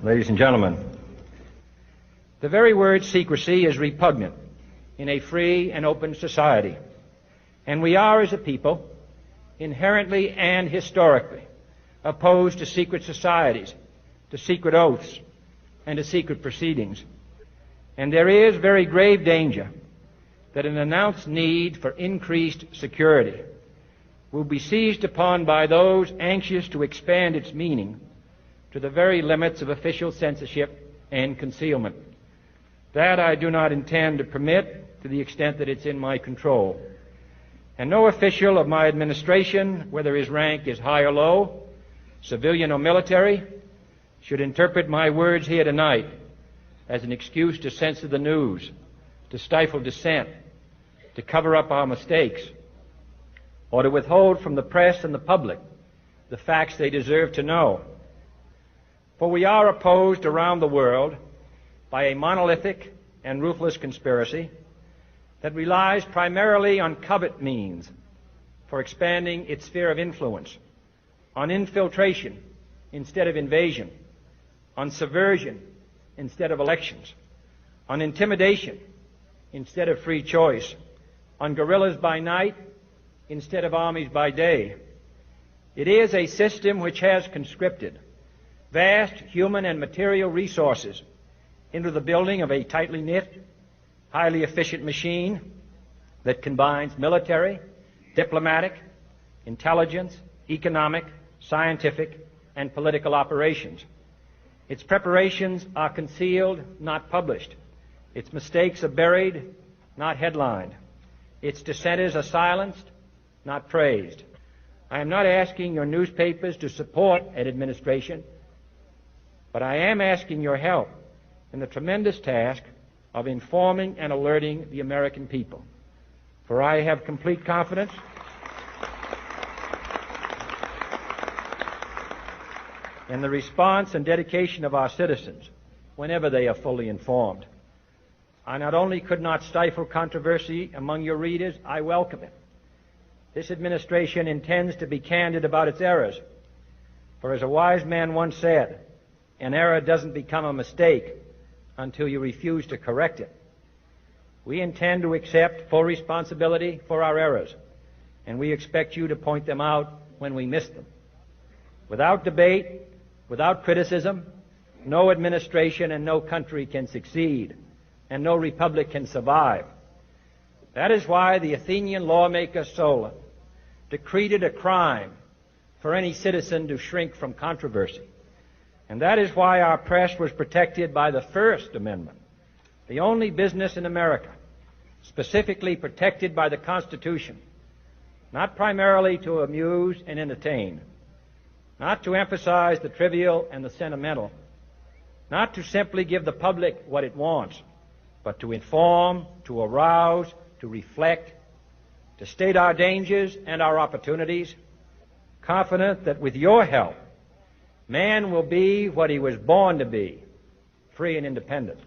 Ladies and gentlemen, the very word secrecy is repugnant in a free and open society, and we are, as a people, inherently and historically opposed to secret societies, to secret oaths, and to secret proceedings. And there is very grave danger that an announced need for increased security will be seized upon by those anxious to expand its meaning to the very limits of official censorship and concealment. That I do not intend to permit to the extent that it's in my control. And no official of my administration, whether his rank is high or low, civilian or military, should interpret my words here tonight as an excuse to censor the news, to stifle dissent, to cover up our mistakes, or to withhold from the press and the public the facts they deserve to know. For we are opposed around the world by a monolithic and ruthless conspiracy that relies primarily on covert means for expanding its sphere of influence, on infiltration instead of invasion, on subversion instead of elections, on intimidation instead of free choice, on guerrillas by night instead of armies by day. It is a system which has conscripted vast human and material resources into the building of a tightly knit, highly efficient machine that combines military, diplomatic, intelligence, economic, scientific, and political operations. Its preparations are concealed, not published. Its mistakes are buried, not headlined. Its dissenters are silenced, not praised. I am not asking your newspapers to support an administration, but I am asking your help in the tremendous task of informing and alerting the American people. For I have complete confidence in the response and dedication of our citizens whenever they are fully informed. I not only could not stifle controversy among your readers, I welcome it. This administration intends to be candid about its errors. For as a wise man once said, an error doesn't become a mistake until you refuse to correct it. We intend to accept full responsibility for our errors, and we expect you to point them out when we miss them. Without debate, without criticism, no administration and no country can succeed, and no republic can survive. That is why the Athenian lawmaker Solon decreed it a crime for any citizen to shrink from controversy. And that is why our press was protected by the First Amendment, the only business in America specifically protected by the Constitution, not primarily to amuse and entertain, not to emphasize the trivial and the sentimental, not to simply give the public what it wants, but to inform, to arouse, to reflect, to state our dangers and our opportunities, confident that with your help, man will be what he was born to be, free and independent.